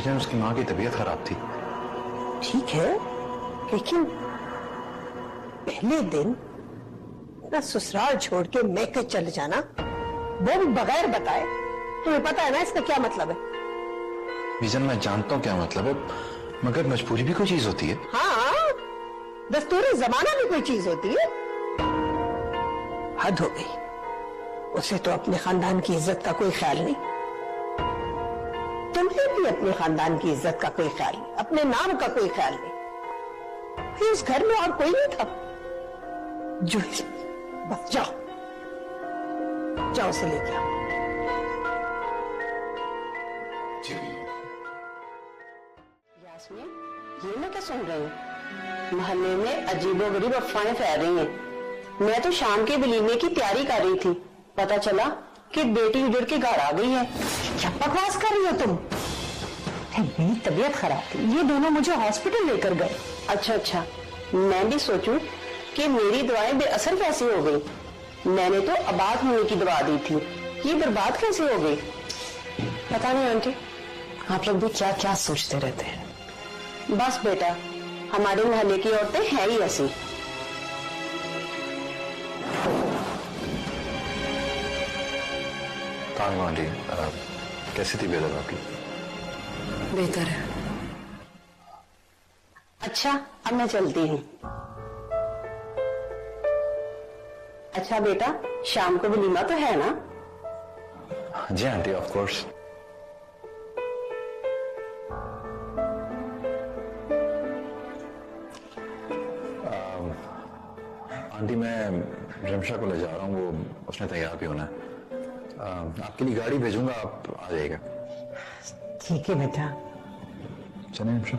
बीजन उसकी माँ की तबीयत खराब थी। ठीक है, लेकिन पहले दिन ना ससुराल छोड़ के मैके चले जाना, वो भी बगैर बताए। तुम्हें पता है ना इसका क्या मतलब है? बीजन मैं जानता हूँ क्या मतलब है, मगर मजबूरी भी कोई चीज होती है। हाँ, दस्तूरी जमाना भी कोई चीज होती है। हद हो गई, उसे तो अपने खानदान की इज्जत का कोई ख्याल नहीं। तुम्हें भी अपने खानदान की इज्जत का कोई ख्याल नहीं, अपने नाम का कोई ख्याल नहीं। फिर इस घर में और कोई नहीं था जो बस जाओ जाओ से लेके आओ। यास्मीन, ये मैं क्या सुन रही हूँ? मोहल्ले में अजीबोगरीब अफवाहें फैल रही हैं। मैं तो शाम के वलीमे की तैयारी कर रही थी, पता चला कि बेटी उजड़ के घर आ गई है। क्या बकवास कर रही हो तुम? मेरी तबीयत खराब थी, ये दोनों मुझे हॉस्पिटल लेकर गए। अच्छा, मैं भी सोचूं कि मेरी दवाएं बेअसर कैसे हो गई। मैंने तो आबाद होने की दवा दी थी, ये बर्बाद कैसे हो गई? पता नहीं आंटी, आप लोग भी क्या क्या सोचते रहते हैं। बस बेटा, हमारे मोहल्ले की औरतें हैं ही ऐसी। आंटी, कैसी थी बेदर आपकी? बेहतर है। अच्छा, अब मैं चलती हूँ। अच्छा बेटा, शाम को वलीमा तो है ना? जी आंटी, ऑफ कोर्स। आंटी, मैं रिमशा को ले जा रहा हूँ, वो उसने तैयार भी होना है। आपके लिए गाड़ी भेजूंगा, आप आ जाइएगा। ठीक है बेटा। चलें रिमशा।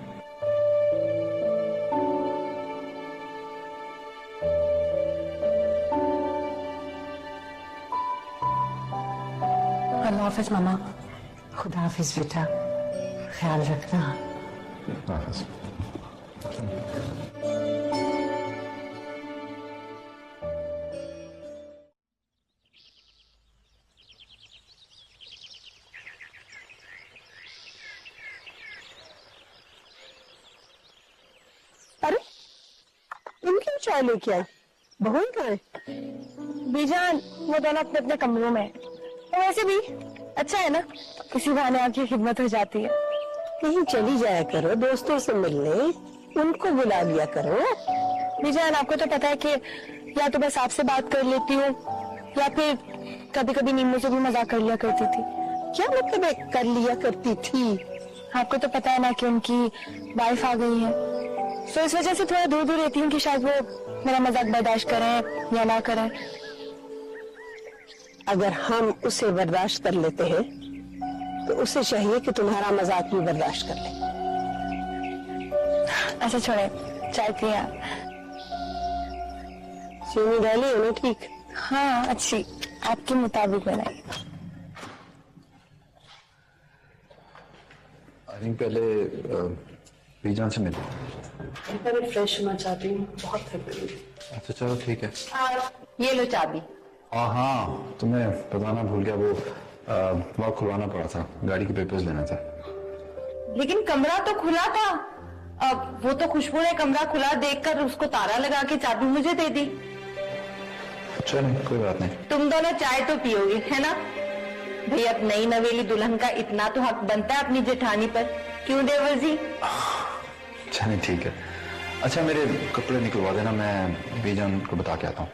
अल्लाह हाफिज मामा। खुदा हाफिज बेटा, ख्याल रखना। हाफिज। अरे तुम क्यों चाय लेके आई? बहू ही कहाँ है? बीजान वो दोनों अपने अपने कमरों में। तो वैसे भी अच्छा है ना, किसी बहाने आपकी खिदमत हो जाती है। कहीं चली जाया करो, दोस्तों से मिलने, उनको बुला लिया करो। बीजान आपको तो पता है कि या तो बस आपसे बात कर लेती हूँ या फिर कभी कभी नीमू से भी मजाक कर लिया करती थी। क्या मतलब है कर लिया करती थी? आपको तो पता है ना कि उनकी वाइफ आ गई है, तो इस वजह से थोड़ा दूर दूर रहती हूँ कि शायद वो मेरा मजाक बर्दाश्त करें या ना करें। अगर हम उसे बर्दाश्त कर लेते हैं तो उसे चाहिए कि तुम्हारा मजाक भी बर्दाश्त कर ले। ऐसा छोड़े, चाय पिए आप। चीनी डाली है ना? ठीक। हाँ अच्छी, आपके मुताबिक बनाइए। आई थिंक पहले बीजान से मिले। मैं फ्रेश होना चाहती हूँ, बहुत थक गई। अच्छा चलो ठीक है। ये लो चाबी। हाँ, तुम्हें बताना भूल गया, वो लॉक खुलवाना पड़ा था, गाड़ी के पेपर्स लेना था। लेकिन कमरा तो खुला था। अब वो तो खुशबू ने कमरा खुला देखकर उसको ताला लगा के चाबी मुझे दे दी। चलो कोई बात नहीं। तुम दोनों चाय तो पियोगे है ना? भाई अब नई नवेली दुल्हन का इतना तो हक बनता है अपनी जेठानी पर, क्यों देवर जी? चलिए ठीक है। अच्छा मेरे कपड़े निकलवा देना, मैं बीजान को बता के आता हूँ।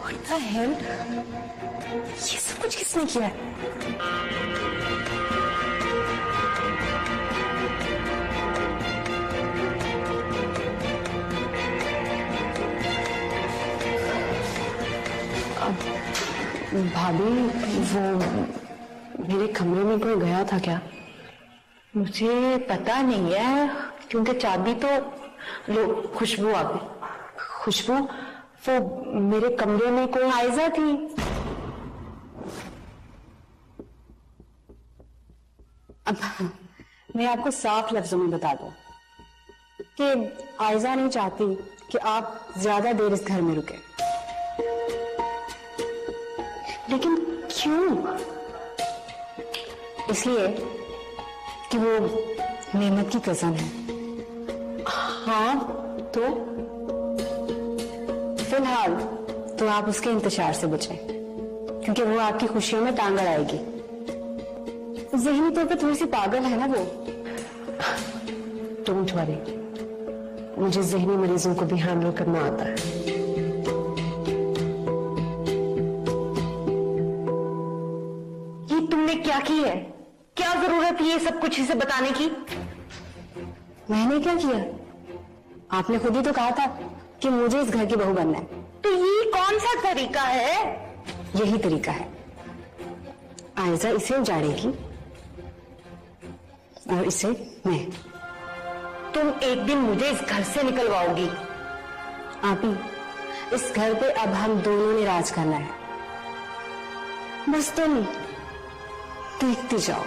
What the hell? ये सब कुछ किसने किया है? भाभी, वो मेरे कमरे में कोई गया था क्या? मुझे पता नहीं है, क्योंकि चाबी तो लो खुशबू आ गई। खुशबू, वो मेरे कमरे में कोई आयजा थी। अब मैं आपको साफ लफ्जों में बता दूं कि आयजा नहीं चाहती कि आप ज्यादा देर इस घर में रुके। लेकिन क्यों? इसलिए कि वो नेमत की कसम है। हाँ तो फिलहाल तो आप उसके इंतजार से बचें, क्योंकि वो आपकी खुशियों में टांग अड़ाएगी। ज़हनी तौर पे थोड़ी सी पागल है ना वो। डोंट वरी, मुझे ज़हनी मरीजों को भी हैंडल करना आता है। ये तुमने क्या की है? क्या जरूरत है ये सब कुछ इसे बताने की? मैंने क्या किया? आपने खुद ही तो कहा था कि मुझे इस घर की बहू बनना है। तो ये कौन सा तरीका है? यही तरीका है। आयजा इसे उजाड़ेगी और इसे मैं। तुम एक दिन मुझे इस घर से निकलवाओगी। आप ही, इस घर पे अब हम दोनों ने राज करना है। बस तुम देखते जाओ।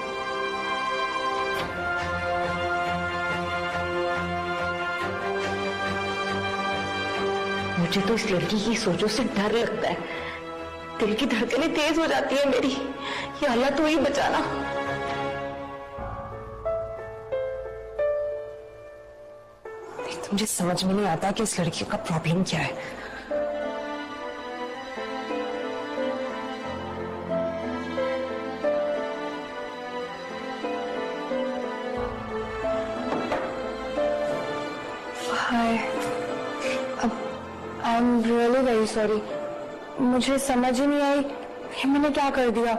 मुझे तो इस लड़की की सोचों से डर लगता है। दिल की धड़कनें तेज हो जाती है मेरी। या अल्लाह तू ही बचाना। मुझे समझ में नहीं आता कि इस लड़की का प्रॉब्लम क्या है। Hi, I am really very sorry. मुझे समझ ही नहीं आई कि मैंने क्या कर दिया।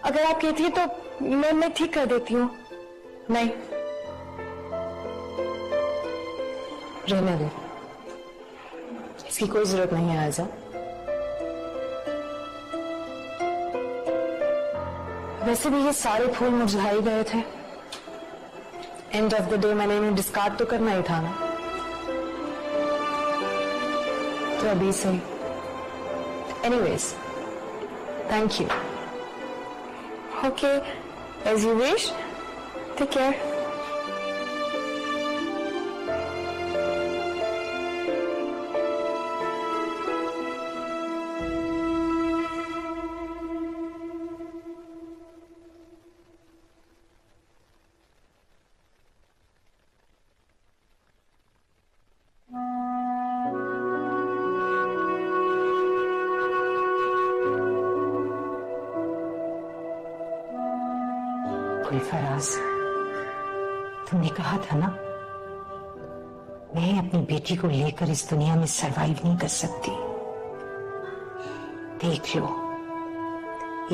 अगर आप कहती है तो मैं ठीक कर देती हूँ। नहीं, रहने दो, इसकी कोई जरूरत नहीं है आयजा। वैसे भी ये सारे फूल मुरझाए गए थे। एंड ऑफ द डे मैंने इन्हें डिस्कार्ड तो करना ही था ना। तो अभी से anyways, thank you. Okay, as you wish. Take care. Faraz, तुमने कहा था ना, मैं अपनी बेटी को लेकर इस दुनिया में सरवाइव नहीं कर सकती। देख लो,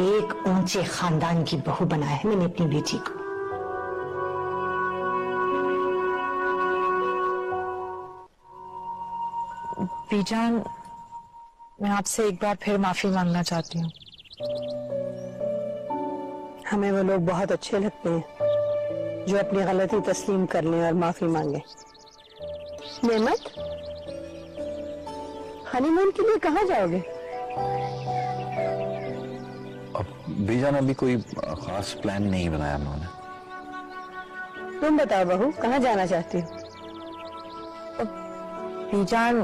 एक ऊंचे खानदान की बहू बनाया है मैंने अपनी बेटी को। बीजान, मैं आपसे एक बार फिर माफी मांगना चाहती हूँ। हमें वो लोग बहुत अच्छे लगते हैं जो अपनी गलती तस्लीम कर लें और माफी मांगे। नेमत, हनीमून के लिए कहाँ जाओगे? अब बीजान अभी कोई खास प्लान नहीं बनाया उन्होंने। तुम बताओ बहू, कहाँ जाना चाहती हो? बीजान,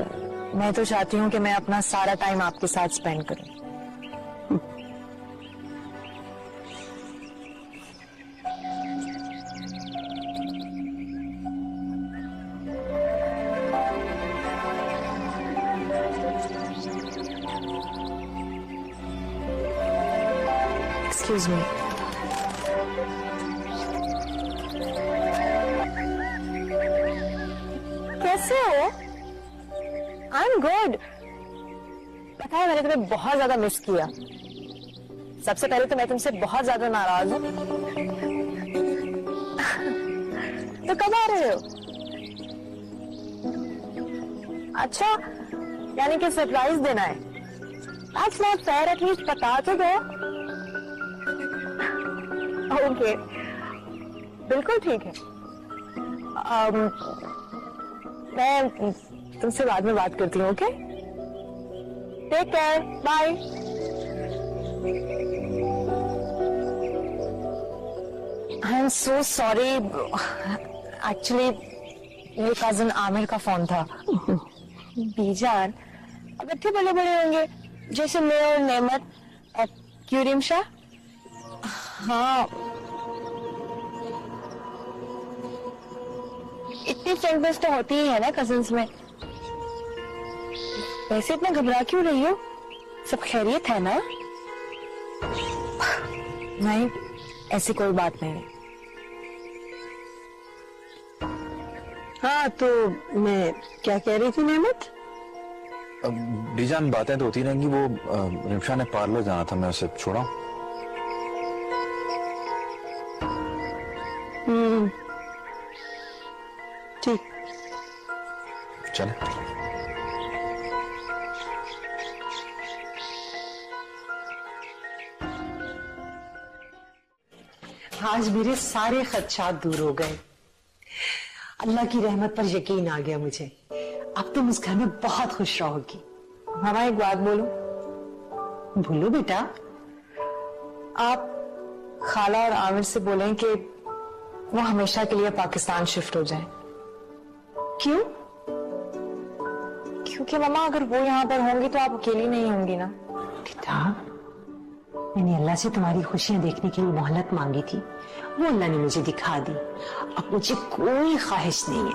मैं तो चाहती हूँ कि मैं अपना सारा टाइम आपके साथ स्पेंड करूँ। Excuse me. कैसे हो? I'm good. पता है, मैंने तुम्हें बहुत ज्यादा मिस किया। सबसे पहले तो मैं तुमसे बहुत ज्यादा नाराज हूँ। तो कब आ रहे हो? अच्छा, यानी कि सरप्राइज देना है। That's not fair, at least बता तो दो। ओके, बिल्कुल ठीक है। मैं तुमसे बाद में बात करती हूँ। Okay? Take care, bye. I am so sorry, actually मेरे कजिन आमिर का फोन था। बीजान, अब इतने बड़े बड़े होंगे जैसे मैं और नेमत। क्यों रिमशा? हाँ, इतनी फ्रेंडनेस तो होती ही है ना कजिन्स में। वैसे इतना घबरा क्यों रही हो? सब खैरियत है ना? नहीं, ऐसी कोई बात नहीं। हाँ, तो मैं क्या कह रही थी नेमत? बीजान, बातें तो होती रहेंगी। वो रिमशा ने पार्लर जाना था, मैं उसे छोड़ा। ठीक। चले। आज मेरे सारे खदशात दूर हो गए। अल्लाह की रहमत पर यकीन आ गया मुझे। अब तुम उस घर में बहुत खुश रहोगी। मामा, एक बात बोलो। बोलो बेटा। आप खाला और आमिर से बोलें कि वो हमेशा के लिए पाकिस्तान शिफ्ट हो जाएं। क्यों? क्योंकि मामा, अगर वो यहाँ पर होंगी तो आप अकेली नहीं होंगी ना। बेटा, मैंने अल्लाह से तुम्हारी खुशियां देखने के लिए मोहलत मांगी थी, वो अल्लाह ने मुझे दिखा दी। अब मुझे कोई ख्वाहिश नहीं है।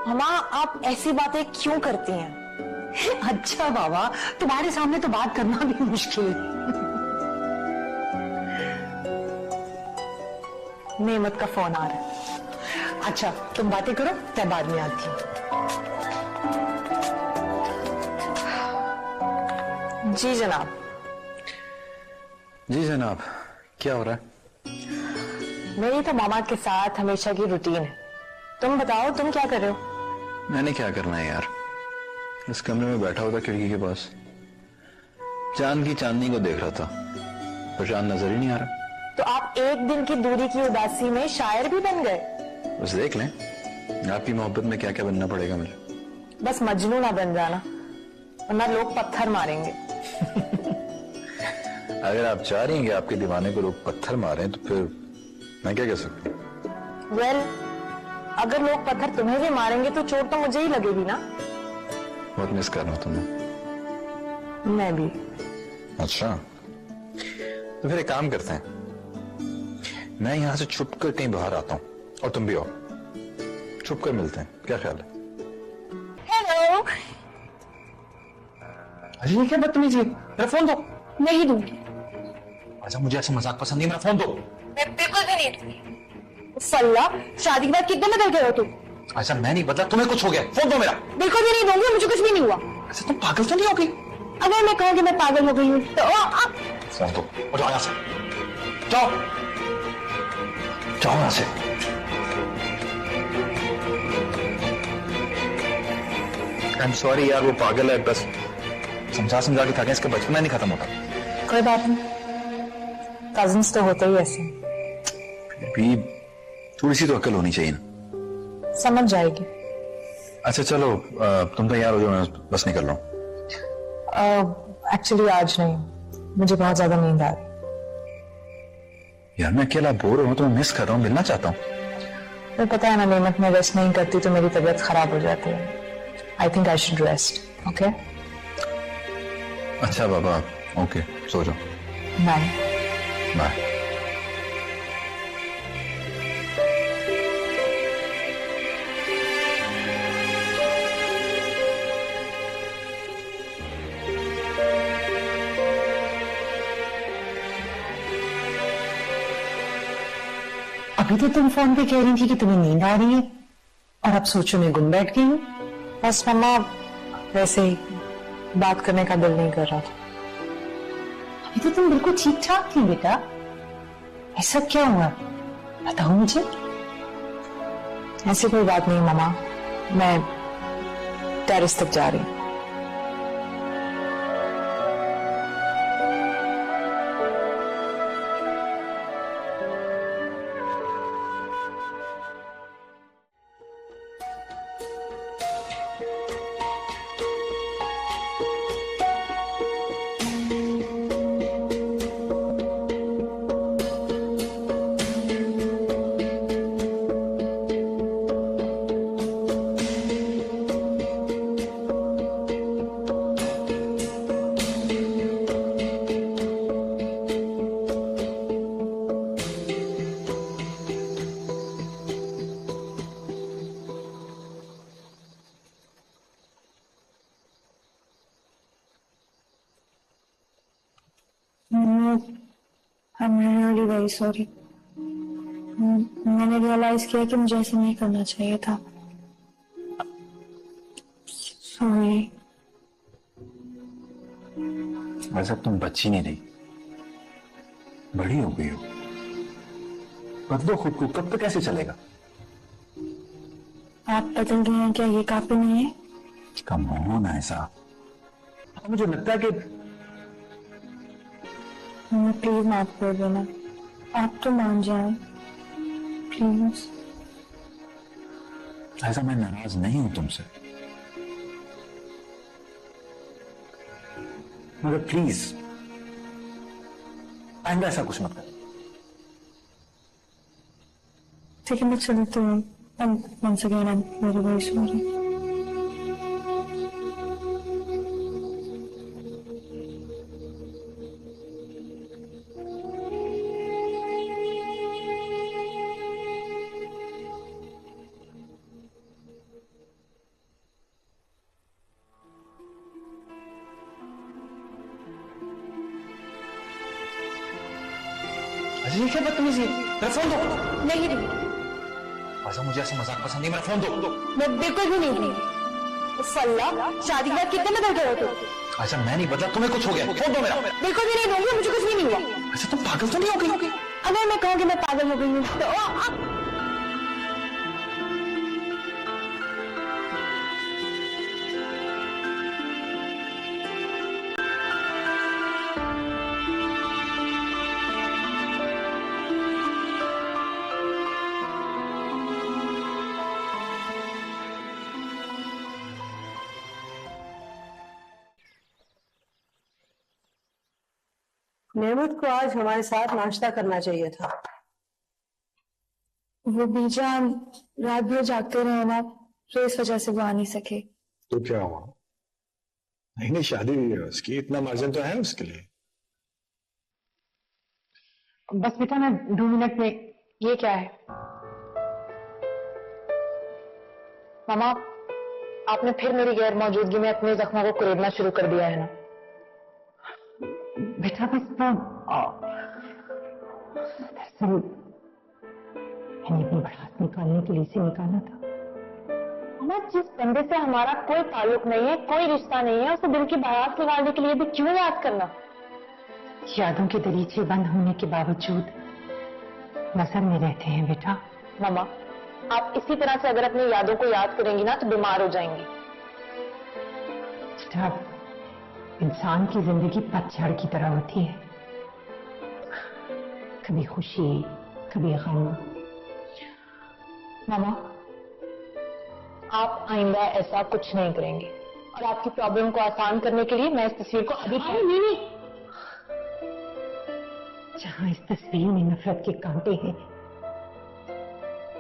मामा, आप ऐसी बातें क्यों करती हैं? अच्छा बाबा, तुम्हारे सामने तो बात करना भी मुश्किल है। नेमत का फोन आ रहा है। अच्छा, तुम बातें करो, मैं बाद में आती हूँ। जी जनाब। जी जनाब, क्या हो रहा है? मेरी तो मामा के साथ हमेशा की रूटीन है। तुम बताओ, तुम क्या कर रहे हो? मैंने क्या करना है यार, इस कमरे में बैठा हुआ था खिड़की के पास, चांद की चांदनी को देख रहा था, पर चांद नजर ही नहीं आ रहा। तो आप एक दिन की दूरी की उदासी में शायर भी बन गए। बस देख लें, आपकी मोहब्बत में क्या क्या बनना पड़ेगा मुझे। बस मजनू ना बन जाना, वरना लोग पत्थर मारेंगे। अगर आप चाह रही हैं कि आपके दीवाने को लोग पत्थर मारें, तो फिर मैं क्या कह सकती हूँ? वेल, अगर लोग पत्थर तुम्हें भी मारेंगे तो चोट तो मुझे ही लगेगी ना। बहुत मिस कर रहा हूं तुम्हें। मैं भी। अच्छा, तो फिर एक काम करते हैं, मैं यहां से छुप कर कहीं बाहर आता हूं और तुम भी आओ, छुप कर मिलते हैं, क्या ख्याल है? हेलो। अरे ये क्या बदतमीजी है? मेरा फोन दो। नहीं दूंगी। अच्छा, मुझे ऐसा मजाक पसंद नहीं, मेरा फोन दो। मैं बिल्कुल भी नहीं दूंगी। सल्ला, शादी के बाद कितने बदल गए हो तुम? अच्छा, मैं नहीं बदला, तुम्हें कुछ हो गया, फोन दो मेरा। बिल्कुल भी नहीं दूंगी, मुझे कुछ भी नहीं हुआ। अच्छा, तुम पागल तो नहीं हो गई? अगर मैं कहूँ कि मैं पागल हो गई हूँ तो फोन दो और जाओ यहाँ से, जाओ जाओ यहाँ से। आई एम सॉरी यार, वो पागल है, बस समझा समझा के थके, इसका बचपना नहीं खत्म होता। कोई बात नहीं, कजिन्स तो होते ही ऐसे। भी थोड़ी सी तो अक्ल होनी चाहिए ना। समझ जाएगी। अच्छा चलो, तुम तैयार हो जाओ, मैं बस निकल रहा हूँ। एक्चुअली आज नहीं, मुझे बहुत ज्यादा नींद आ रही। यार मैं अकेला बोर हूँ, तो मैं मिस कर रहा हूँ, मिलना चाहता हूँ। मुझे पता है ना, नेमत में रेस्ट नहीं करती तो मेरी तबीयत खराब हो जाती है। I think I should rest. Okay? अच्छा बाबा, ओके, सो जाओ। बाय। बाय। अभी तो तुम फोन पे कह रही थी कि तुम्हें नींद आ रही है, और अब सोचो मैं गुम बैठ गई हूँ। बस मम्मा, वैसे ही बात करने का दिल नहीं कर रहा था। अभी तो तुम बिल्कुल ठीक ठाक थी बेटा, ऐसा क्या हुआ बताओ मुझे। ऐसी कोई बात नहीं मम्मा, मैं टेरेस तक जा रही हूँ। आई एम रियली वेरी सॉरी। मैंने रियलाइज किया कि मुझे ऐसा नहीं करना चाहिए था। सॉरी। वैसे अब तुम बच्ची नहीं रही, बड़ी हो गई हो। बदलो खुद को, कब तक कैसे चलेगा? आप बदल रहे हैं क्या, ये काफी नहीं है? कम ऑन ऐसा। मुझे लगता है कि प्लीज माफ कर देना, आप तो मान जाए प्लीज। ऐसा मैं नाराज नहीं हूं तुमसे, मगर प्लीज आइंदा ऐसा कुछ मत कर। ठीक है, मैं चलती हूँ। once again I'm very very sorry। अजी ये क्या बदतमीजी है? मेरा फोन दो। नहीं ऐसा मुझे ऐसा मजाक पसंद नहीं, मेरा फोन दो। मैं बिल्कुल भी नहीं। फल्ला, शादी के बाद कितने बदल गए हो तुम? अच्छा मैं नहीं बदला, तुम्हें कुछ हो गया? फोन दो मेरा। बिल्कुल भी नहीं दूंगी, मुझे कुछ भी नहीं हुआ। अच्छा तुम पागल तो नहीं हो गई? अगर मैं कहूँ कि मैं पागल हो गई हूँ तो नेमत को आज हमारे साथ नाश्ता करना चाहिए था। वो बीजान रात भर जागते रहे ना, तो इस वजह से वो आ नहीं सके। तो क्या हुआ? नहीं नहीं, शादी हुई है उसकी, इतना मार्जिन तो है उसके लिए। बस बेटा मैं 2 मिनट में। ये क्या है? मामा, आपने फिर मेरी गैर मौजूदगी में अपने जख्मों को कुरेदना शुरू कर दिया है ना? बेटा बस दरअसल मैंने अपनी भड़ास निकालने के लिए इसे निकाला था। मामा, जिस बंदे से हमारा कोई ताल्लुक नहीं है, कोई रिश्ता नहीं है, उसे दिल की भड़ास निकालने के लिए भी क्यों याद करना? यादों के दरीचे बंद होने के बावजूद नजर में रहते हैं बेटा। मामा, आप इसी तरह से अगर अपनी यादों को याद करेंगी ना तो बीमार हो जाएंगी। बेटा, इंसान की जिंदगी पतझड़ की तरह होती है, कभी खुशी कभी गम। मामा, आप आइंदा ऐसा कुछ नहीं करेंगे, और आपकी प्रॉब्लम को आसान करने के लिए मैं इस तस्वीर को अभी नहीं। जहां इस तस्वीर में नफरत के कांटे हैं,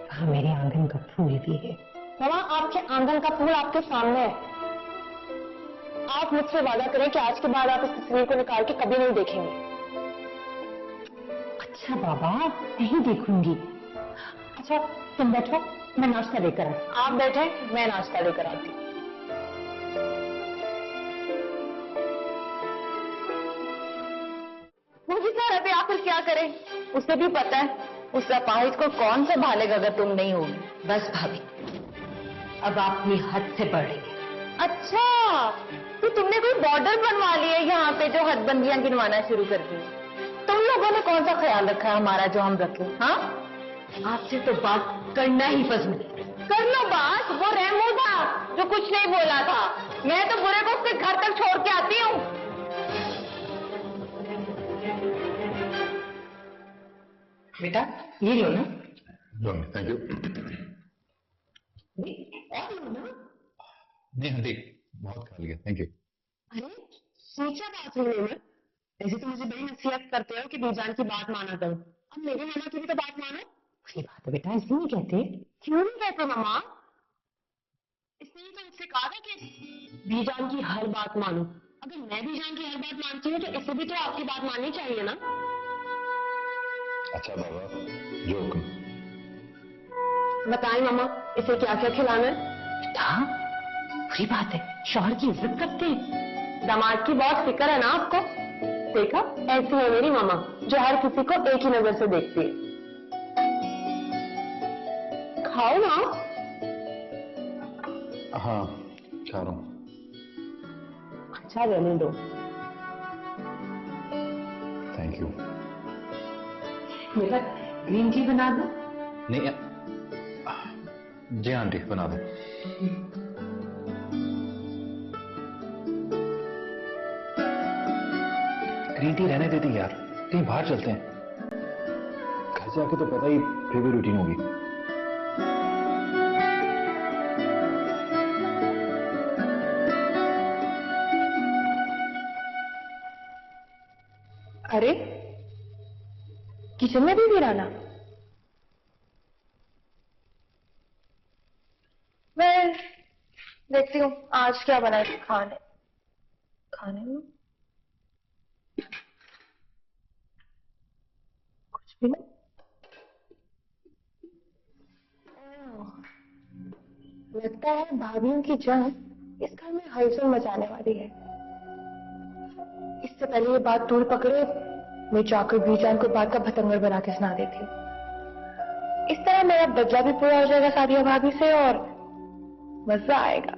वहां मेरे आंगन का फूल भी है। मामा, आपके आंगन का फूल आपके सामने है। आप मुझसे वादा करें कि आज के बाद आप इस तस्वीर को निकाल के कभी नहीं देखेंगे। अच्छा बाबा, नहीं देखूंगी। अच्छा तुम बैठो, मैं नाश्ता लेकर आती। आप बैठे, मैं नाश्ता लेकर आती। मुझे सर अभी आखिर क्या करे? उसे भी पता है उस अपाहिज को कौन संभालेगा अगर तुम नहीं होगी। बस भाभी, अब आप अपनी हद से बढ़ रही है। अच्छा, तो तुमने कोई बॉर्डर बनवा लिया है यहाँ पे जो हदबंदियां गिनवाना शुरू कर दी? तुम लोगों ने कौन सा ख्याल रखा है हमारा जो हम रखें? हाँ, आपसे तो बात करना ही पसंद है। कर लो बात। वो रहमो था जो कुछ नहीं बोला था, मैं तो बुरे को उसके घर तक छोड़ के आती हूँ। बेटा ये लो ना। Thank you. और लो ना। नहीं हाँ ठीक, बहुत खा लिया, थैंक यू। अरे सोचा था आपने में, ऐसे तो मुझे बड़ी नसीहत करते हो कि बीजान की बात माना करो, अब मेरे मामा की भी तो बात मानो। ये बात है बेटा, ऐसे नहीं कहते। क्यों नहीं कहते मामा? इसने तो मुझसे कहा था कि बीजान की हर बात मानो। अगर मैं बीजान की हर बात मानती हूँ तो इसे भी तो आपकी बात माननी चाहिए ना। अच्छा बाबा, जो हुक्म। बताएं मामा, इसे क्या क्या खिलाना है? बेटा बुरी बात है, शौहर की इज्जत करते हैं। दामाद की बहुत फिक्र है ना आपको, देखा, ऐसी है मेरी मामा जो हर किसी को एक ही नजर से देखती है। खाओ ना। हाँ खा रहा हूँ। अच्छा रहने दो। Thank you. बेटा ग्रीन टी बना दो। नहीं जी आंटी बना दो। ग्रीन टी रहने देती यार, कहीं बाहर चलते हैं। घर से आके तो पता ही फिर भी रूटीन होगी। अरे किचन में भी गिराना। मैं देखती हूँ आज क्या बनाए खाने खाने में। कुछ भी नहीं। लगता है भाभीयों की जंग इस घर में हलचल मचाने वाली है। इससे पहले ये बात दूर पकड़े, मैं जाकर बीजान को बात का भतंगर बना के सुना देती हूँ। इस तरह मेरा बदला भी पूरा हो जाएगा सादिया भाभी से और मजा आएगा।